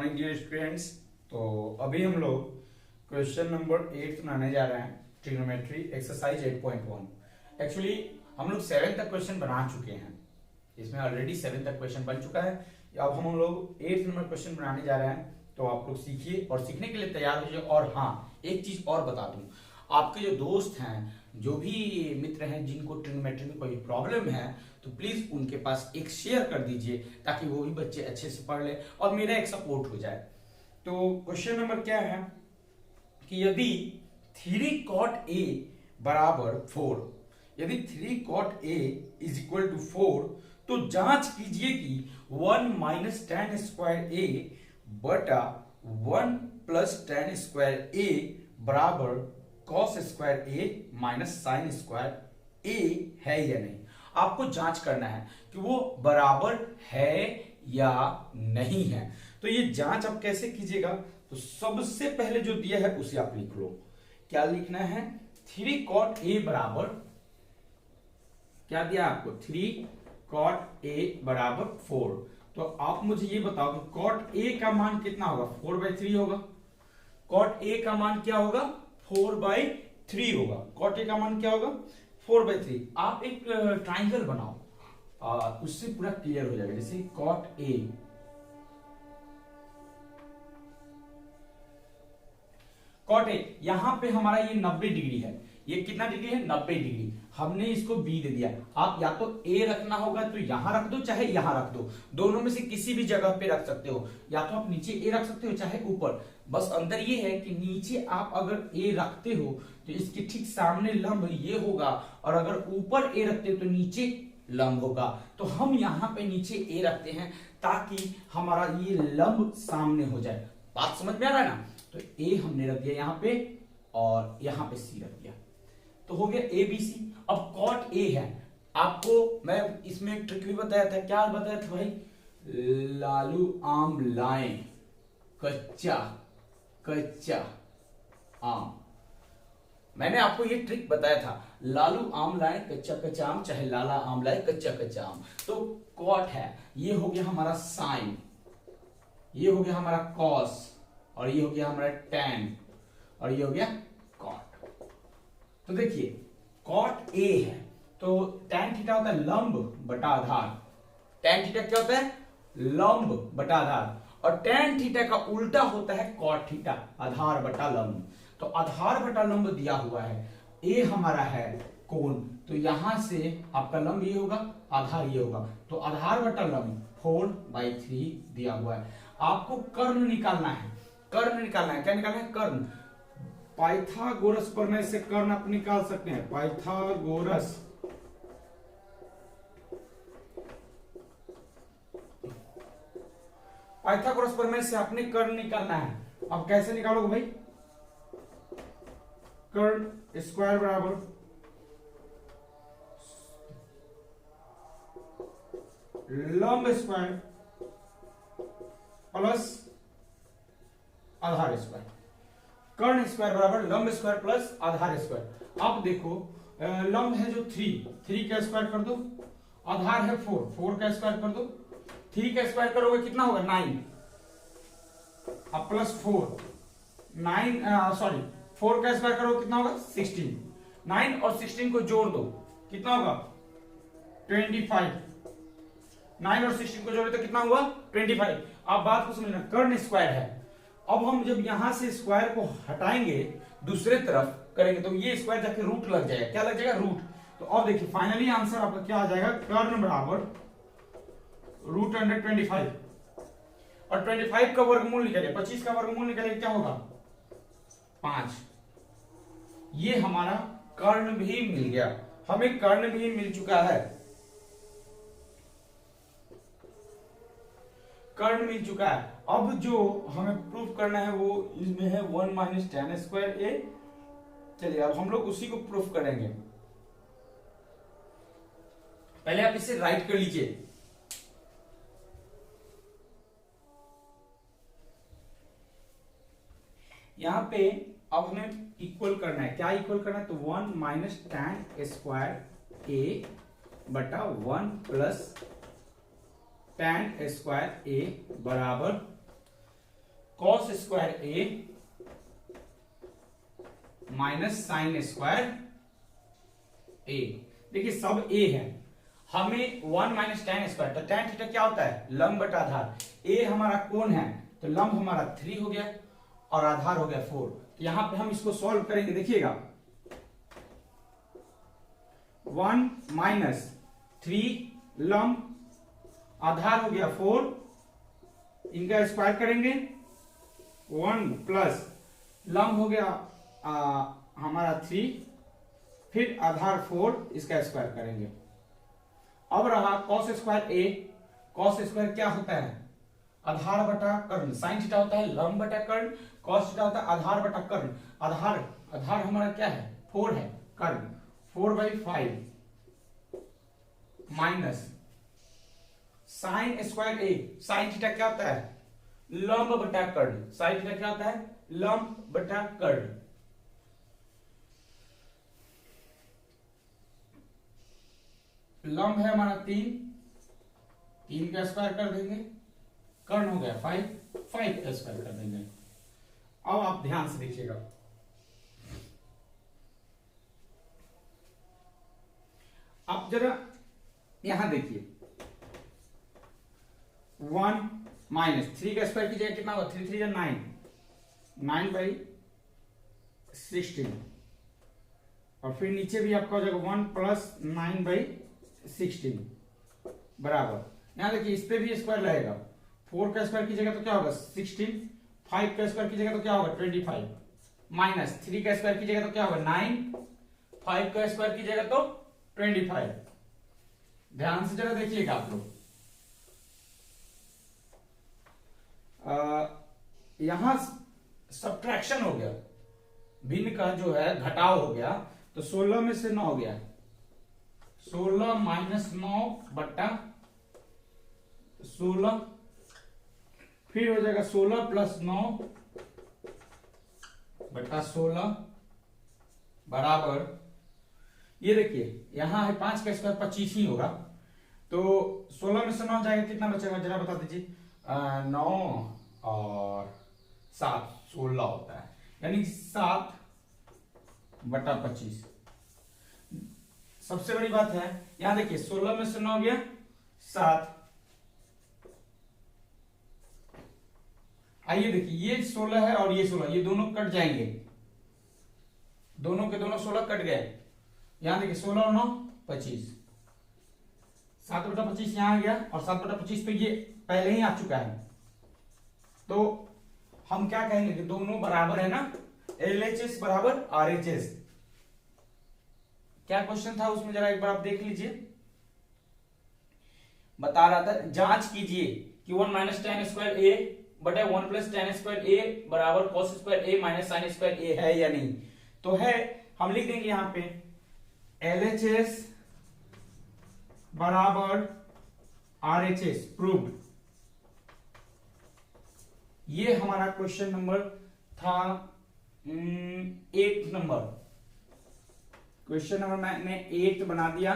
Morning dear students. तो अभी हम लोग क्वेश्चन नंबर 8 बनाने जा रहे हैं, ट्रिग्नोमेट्री एक्सरसाइज 8.1। एक्चुअली हम लोग 7 तक क्वेश्चन बना चुके हैं, इसमें ऑलरेडी 7 तक क्वेश्चन बन चुका है। अब हम लोग 8 नंबर क्वेश्चन बनाने जा रहे हैं, तो आप लोग सीखिए और सीखने के लिए तैयार हो जाइए। और हाँ, एक चीज और बता दूं, आपके जो दोस्त हैं, जो भी मित्र हैं जिनको ट्रिग्नोमेट्री में कोई प्रॉब्लम है, तो प्लीज उनके पास एक शेयर कर दीजिए ताकि वो भी बच्चे अच्छे से पढ़ ले और मेरा एक सपोर्ट हो जाए। तो क्वेश्चन नंबर क्या है कि यदि 3 cot A बराबर 4, यदि 3 cot A is equal to 4, तो जांच कीजिए कि 1 माइनस tan स्क्वायर A बटा 1 प्लस tan स्क्वायर A बराबर cos square A minus sine square A है या नहीं। आपको जांच करना है कि वो बराबर है या नहीं है। तो ये जांच आप कैसे कीजिएगा, तो सबसे पहले जो दिया है उसे आप लिख लो। क्या लिखना है, 3 cot A बराबर, क्या दिया आपको, 3 cot A बराबर 4। तो आप मुझे ये बताओ कि cot A का मान कितना होगा, 4/3 होगा। cot A का मान क्या होगा, 4/3 होगा। cot A का मान क्या होगा, 4/3। आप एक ट्राइंगल बनाओ, उससे पूरा क्लियर हो जाएगा। जैसे cot A, cot A यहां पे हमारा ये 90 डिग्री है। ये कितना डिग्री है, 90 डिग्री। हमने इसको B दे दिया। आप या तो A रखना होगा तो यहां रख दो, चाहे यहां रख दो, दोनों में से किसी भी जगह पे रख सकते हो। या तो आप नीचे A रख सकते हो चाहे ऊपर। बस अंदर ये है कि नीचे आप अगर A रखते हो तो इसके ठीक सामने लंब ये होगा, और अगर ऊपर A रखते हो तो नीचे लंब होगा। तो हम यहाँ पे नीचे A रखते हैं ताकि हमारा ये लंब सामने हो जाए। बात समझ में आ रहा है ना। तो A हमने रख दिया यहाँ पे और यहाँ पे C रख दिया, तो हो गया ABC। अब cot A है, आपको मैं इसमें एक ट्रिक भी बताया था। क्या बताया था भाई, लालू आम लाएं, कच्चा कच्चा आम। मैंने आपको ये ट्रिक बताया था, लालू आम लाए कच्चा कच्चा आम, चाहे लाला आम लाए कच्चा कच्चा आम। तो cot है, ये हो गया हमारा साइन, ये हो गया हमारा cos, और ये हो गया हमारा tan, और ये हो गया cot। तो देखिए cot A है तो tan थीटा होता है लंब बटा आधार। tan थीटा क्या होता है, लंब बटा आधार। और tan थीटा का उल्टा होता है cot थीटा, आधार बटा लंब। तो आधार बटा लंब दिया हुआ है, A हमारा है कोण, तो यहां से आपका लंब ये होगा, आधार ये होगा। तो आधार बटा लंब 4/3 दिया हुआ है। आपको कर्ण निकालना है, कर्ण निकालना है। क्या निकालना है, कर्ण। पाइथागोरस प्रमेय से कर्ण आप निकाल सकते हैं। पाइथागोरस पाइथागोरस प्रमेय से आपने कर्ण निकालना है। अब कैसे निकालोगे भाई, कर्ण स्क्वायर बराबर लंब स्क्वायर प्लस आधार स्क्वायर। कर्ण स्क्वायर बराबर लंब स्क्वायर प्लस आधार स्क्वायर। अब देखो लंब है जो 3 का स्क्वायर कर दो, आधार है 4 का स्क्वायर कर दो। 3 का स्क्वायर करोगे कितना होगा, 9, अब प्लस 4 का स्क्वायर करोगे कितना होगा, 16। 9 और 16 को जोड़ दो, कितना होगा, 25। 9 और 16 को जोड़े तो कितना हुआ, 25। आप बात को समझना, कर्ण स्क्वायर है। अब हम जब यहां से स्क्वायर को हटाएंगे दूसरे तरफ करेंगे तो ये स्क्वायर जाके रूट लग जाएगा। क्या लग जाएगा, रूट। तो अब देखिए फाइनली आंसर आपका क्या आ जाएगा, कर्ण बराबर √25। और 25 का वर्गमूल निकालिए, 25 का वर्गमूल निकालिए, क्या होगा, 5। ये हमारा कर्ण भी मिल गया, हमें कर्ण भी मिल चुका है, कर्ण मिल चुका है। अब जो हमें प्रूफ करना है वो इसमें है 1 माइनस tan स्क्वायर A। चलिए अब हम लोग उसी को प्रूफ करेंगे। पहले आप इसे राइट कर लीजिए। यहां पे अब हमें इक्वल करना है, क्या इक्वल करना है, तो 1 माइनस tan स्क्वायर A बटा 1 प्लस tan स्क्वायर A बराबर स्क्वायर ए माइनस साइन स्क्वायर ए। देखिए सब ए है, हमें 1 माइनस tan स्क्वायर, तो tan थीटा क्या होता है? लंब बटा आधार। ए हमारा कोण है, तो लंब हमारा 3 हो गया और आधार हो गया 4। तो यहां पे हम इसको सॉल्व करेंगे, देखिएगा 1 माइनस 3 लंब, आधार हो गया 4, इनका स्क्वायर करेंगे 1 प्लस लंब हो गया हमारा 3, फिर आधार 4, इसका स्क्वायर करेंगे। अब रहा cos स्क्वायर ए। cos स्क्वायर क्या होता है? आधार बटा कर्ण। साइन थीटा होता है लंब बटा कर्ण, cos थीटा होता है आधार बटा कर्ण। आधार हमारा क्या है? 4 है, कर्ण 4/5 माइनस साइन स्क्वायर ए। साइन थीटा क्या होता है? लंब बटा कर्ण। साइन थीटा क्या होता है? लंब बटा कर्ण। लंब है हमारा 3 का स्क्वायर कर देंगे, कर्ण हो गया 5 का स्क्वायर कर देंगे। अब आप ध्यान से देखिएगा, आप जरा यहां देखिए 1 माइनस 3 का स्क्वायर कीजिएगा, कितना होगा? 3 3 9/16, और फिर नीचे भी आपका हो जाएगा 1 प्लस 9/16 बराबर। यहां देखिए इस पे भी स्क्वायर लगेगा, 4 का स्क्वायर कीजिएगा तो क्या होगा? 16, 5 का स्क्वायर कीजिएगा तो क्या होगा? 25, माइनस 3 का स्क्वायर कीजिएगा तो क्या होगा? 9, 5 का स्क्वायर कीजिएगा तो 25। ध्यान से जरा देखिएगा आप लोग, यहां सब्ट्रैक्शन हो गया, भिन्न का जो है घटाव हो गया, तो 16 में से 9 हो गया, 16 माइनस 9 बट्टा 16, फिर हो जाएगा 16 प्लस 9 बट्टा 16 बराबर, ये देखिए यहां है 5 का स्क्वायर 25 ही होगा, तो 16 में से 9 जाएगा, कितना बचेगा जरा बता दीजिए? 9 और 7 16 होता है, यानी 7 बटा 25। सबसे बड़ी बात है यहां देखिए 16 में से 9 गया 7। आइए देखिए ये 16 है और ये 16, ये दोनों कट जाएंगे, दोनों के दोनों 16 कट गए। यहां देखिए 16 और 9 25, 7 बटा 25 यहां आ गया, और 7 बटा 25 पे ये पहले ही आ चुका है, तो हम क्या कहेंगे कि दोनों बराबर है ना, LHS बराबर RHS। क्या क्वेश्चन था उसमें जरा एक बार आप देख लीजिए, बता रहा था जांच कीजिए कि 1 माइनस tan स्क्वायर ए बटे 1 प्लस tan स्क्वायर ए बराबर cos स्क्वायर ए माइनस साइन स्क्वायर ए है या नहीं। तो है, हम लिख देंगे यहां पे LHS बराबर RHS प्रूव्ड। ये हमारा क्वेश्चन नंबर था 8 नंबर, क्वेश्चन नंबर मैंने 8 बना दिया।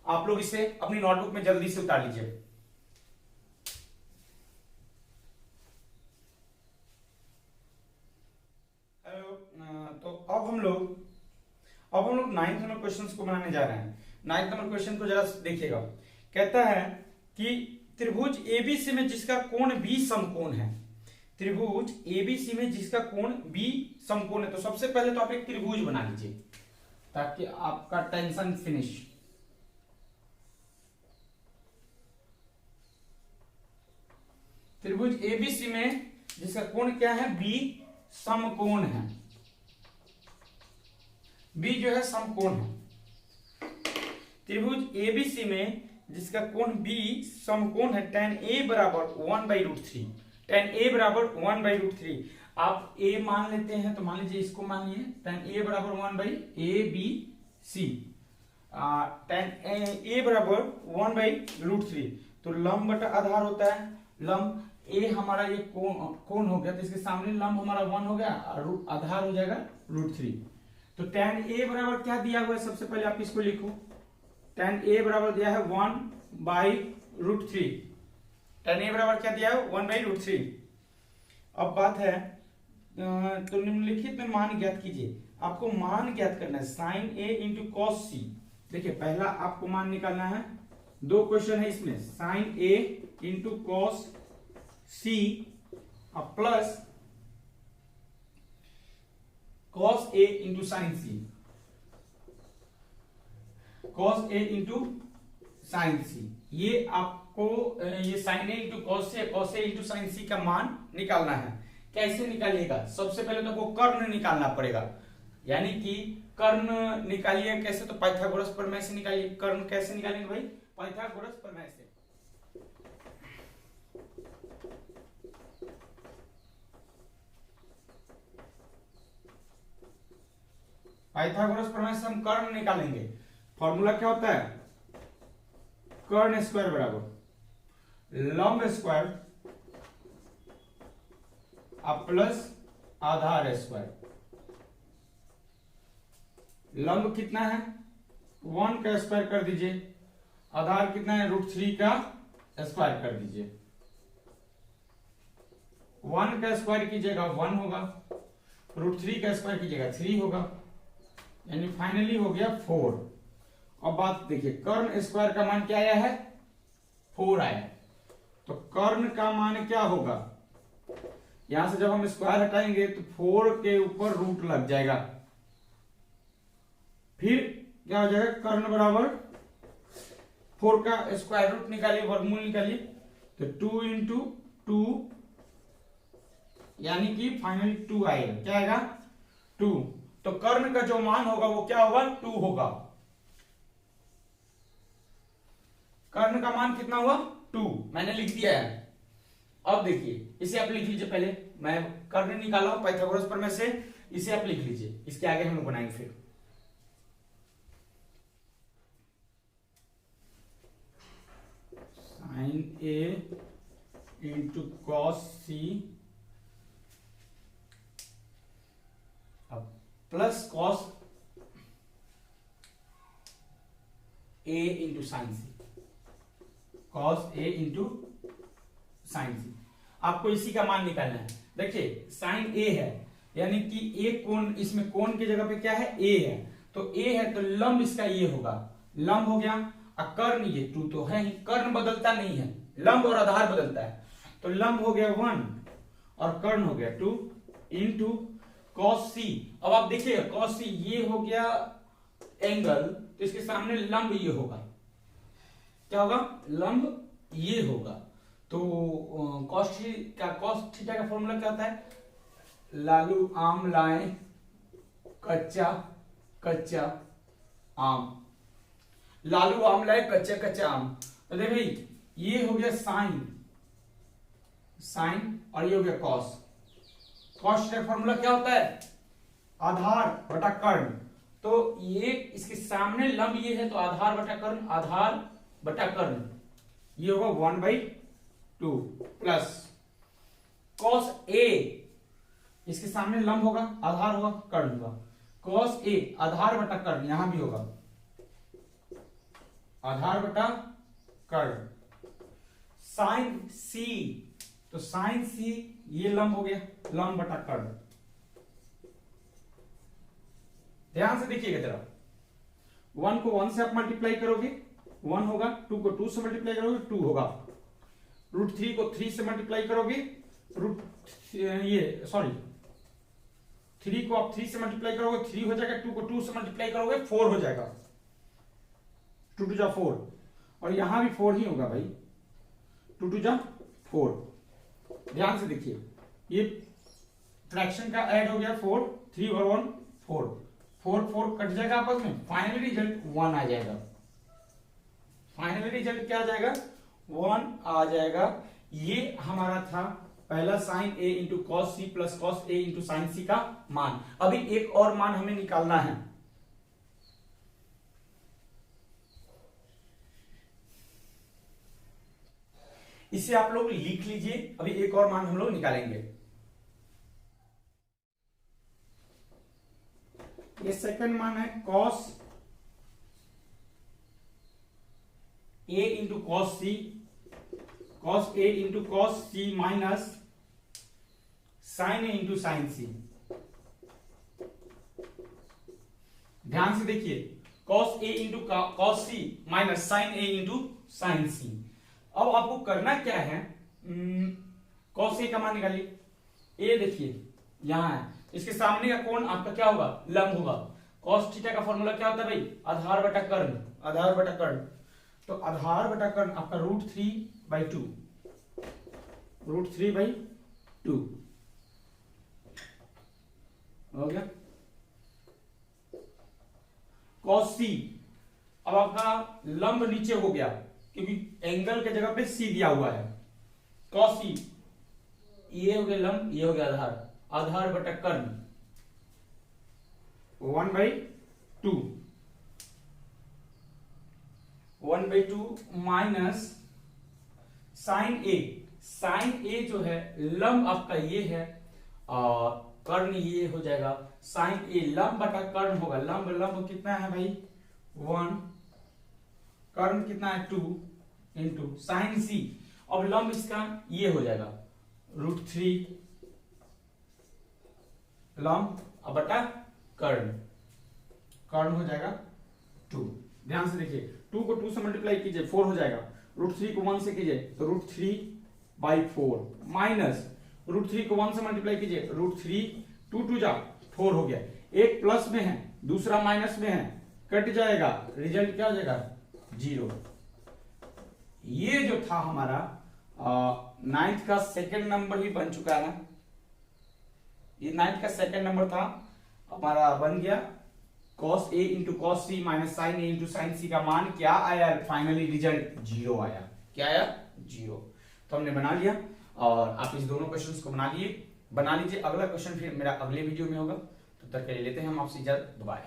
आप लोग इसे अपनी नोटबुक में जल्दी से उतार लीजिए। हेलो, तो अब हम लोग 9th नंबर क्वेश्चन को बनाने जा रहे हैं। 9th नंबर क्वेश्चन को जरा देखिएगा, कहता है कि त्रिभुज एबीसी में जिसका कोण बी समकोण है, त्रिभुज एबीसी में जिसका कोण बी समकोण है। तो सबसे पहले तो आप एक त्रिभुज बना लीजिए ताकि आपका टेंशन फिनिश। त्रिभुज एबीसी में जिसका कोण क्या है? बी समकोण है, बी जो है समकोण है। त्रिभुज एबीसी में जिसका कोण बी समकोण है, tan A बराबर 1/√3, tan A बराबर 1/√3। आप A मान लेते हैं तो मान लीजिए इसको मान लिए, tan A बराबर 1/ABC, tan A बराबर 1/√3। तो लंब बटा आधार होता है, लंब A हमारा ये कोण हो गया, तो इसके सामने लंब हमारा 1 हो गया और आधार हो जाएगा √3। तो tan A बराबर क्या दिया हुआ है? सबसे पहले आप इसको लिखो, tan A बराबर दिया है 1/√3। tan A बराबर क्या दिया है? 1/√3। अब बात है तो निम्नलिखित में मान ज्ञात कीजिए। आपको मान ज्ञात करना है साइन ए इंटू कॉस सी। देखिए पहला आपको मान निकालना है, दो क्वेश्चन है इसमें, sine A into cos C plus cos A into sine C, cos A into sine C. ये आपको ये साइन ए इंटू कॉस से, cos A into sine C का मान निकालना है। कैसे निकालिएगा? सबसे पहले तो आपको कर्ण निकालना पड़ेगा, यानी कि कर्ण निकालिए कैसे, तो पाइथागोरस प्रमेय से निकालिए। कर्ण कैसे निकालेंगे भाई? पाइथागोरस प्रमेय से। पाइथागोरस प्रमेय से हम कर्ण निकालेंगे। फॉर्मूला क्या होता है? कर्ण स्क्वायर बराबर लंब स्क्वायर प्लस आधार स्क्वायर। लंब कितना है? 1 का स्क्वायर कर दीजिए, आधार कितना है? √3 का स्क्वायर कर दीजिए। 1 का स्क्वायर कीजिएगा 1 होगा, √3 का स्क्वायर कीजिएगा 3 होगा, यानी फाइनली हो गया 4। अब बात देखिए, कर्ण स्क्वायर का मान क्या आया है? 4 आया। तो कर्ण का मान क्या होगा? यहां से जब हम स्क्वायर हटाएंगे तो 4 के ऊपर रूट लग जाएगा, फिर क्या हो जाएगा? कर्ण बराबर 4 का स्क्वायर रूट निकालिए, वर्गमूल निकालिए, तो 2 इंटू 2, यानी कि फाइनली 2 आएगा। क्या आएगा? 2। तो कर्ण का जो मान होगा वो क्या होगा? 2 होगा। कर्ण का मान कितना हुआ? 2। मैंने लिख दिया है। अब देखिए, इसे आप लिख लीजिए। पहले मैं कर्ण निकाला हूं पाइथागोरस प्रमेय से, इसे आप लिख लीजिए, इसके आगे हम लोग बनाएंगे फिर। Sine A into cos C plus cos A into sine C, cos A into sine C. आपको इसी का मान निकालना है। देखिए साइन ए है, यानी कि ए कोण, इसमें कोण की जगह पे क्या है? ए है, तो ए है तो लंब इसका ये होगा, लंब हो गया। और कर्ण ये 2 तो है ही, कर्ण बदलता नहीं है, लंब और आधार बदलता है। तो लंब हो गया 1 और कर्ण हो गया 2 इंटू कॉस सी। अब आप देखिए कॉस सी ये हो गया एंगल, तो इसके सामने लंब ये होगा। क्या होगा? लंब ये होगा। तो कॉस थीटा का फॉर्मूला क्या होता है? लालू आम लाए कच्चा कच्चा आम, लालू आम लाए कच्चा कच्चा आम। तो देख भाई, ये हो गया साइन, साइन, और ये हो गया कॉस। कॉस का फॉर्मूला क्या होता है? आधार बटा कर्ण। तो ये इसके सामने लंब ये है, तो आधार बटा कर्ण, आधार बटा कर्ण, ये होगा 1/2 प्लस कॉस ए, इसके सामने लंब होगा, आधार होगा, कर्ण होगा, कॉस ए आधार बटा कर्ण, यहां भी होगा आधार बटा कर्ण। साइन सी, तो साइन सी ये लंब हो गया, लंब बटा कर्ण। ध्यान से देखिएगा जरा, 1 को 1 से आप मल्टीप्लाई करोगे 1 होगा, 2 को 2 से मल्टीप्लाई करोगे 2 होगा, √3 को 3 से मल्टीप्लाई करोगे थ्री को आप 3 से मल्टीप्लाई करोगे 3 हो जाएगा, 2 को 2 से मल्टीप्लाई करोगे 4 हो जाएगा, 2 2 जा 4, और यहां भी 4 ही होगा भाई, 2 2 जा 4। ध्यान से देखिए, ये फ्रैक्शन का ऐड हो गया 4, 3 और 1 4, 4 4 कट जाएगा आपस में, फाइनली रिजल्ट 1 आ जाएगा। फाइनली रिजल्ट क्या आ जाएगा? 1 आ जाएगा। ये हमारा था पहला sine A into cos C plus cos A into sine C का मान। अभी एक और मान हमें निकालना है। इसे आप लोग लिख लीजिए, अभी एक और मान हम लोग निकालेंगे। ये सेकंड मान है cos A into cos C, cos A into cos C minus sine A into sine सी। ध्यान से देखिए, cos A into cos C minus sine A into sine सी। अब आपको करना क्या है, कॉस ए का मान निकालिए। ए देखिए यहां है, इसके सामने का कोण आपका क्या होगा, लंब होगा। कॉस थीटा का फॉर्मूला क्या होता है भाई, आधार बटा कर्ण, आधार बटा कर्ण। तो आधार बटा कर्ण आपका √3/2, √3/2 हो गया। कॉस सी, अब आपका लंब नीचे हो गया क्योंकि एंगल के जगह पे सी दिया हुआ है। कॉस सी, ये हो गया लंब, ये हो गया आधार, आधार बटा कर्ण 1/2, 1/2 माइनस साइन ए। साइन ए जो है लंब आपका ये है और कर्ण ये हो जाएगा। साइन ए लंब बटा कर्ण होगा, लंब लंब कितना है भाई 1, कर्ण कितना है 2 इंटू साइन सी। अब लंब इसका ये हो जाएगा √3 लंब बटा कर्ण, कर्ण हो जाएगा 2। ध्यान से देखिए, 2 को 2 से मल्टीप्लाई कीजिए 4 हो जाएगा, √3 को 1 से कीजिए तो √3/4 माइनस √3 को 1 से मल्टीप्लाई कीजिए √3, 2 2 जा 4 हो गया। एक प्लस में है दूसरा माइनस में है, कट जाएगा, रिजल्ट क्या हो जाएगा 0। ये जो था हमारा 9th का सेकंड नंबर भी बन चुका है। ये 9th का सेकंड नंबर था हमारा, बन गया cos A into cos C minus sine A into sine C का मान क्या आया, फाइनली रिजल्ट 0 आया। क्या आया 0। तो हमने बना लिया और आप इस दोनों क्वेश्चंस को बना लीजिए। अगला क्वेश्चन फिर मेरा अगले वीडियो में होगा। तब तक के लिए लेते हैं हम आपसे इजाजत, बाय।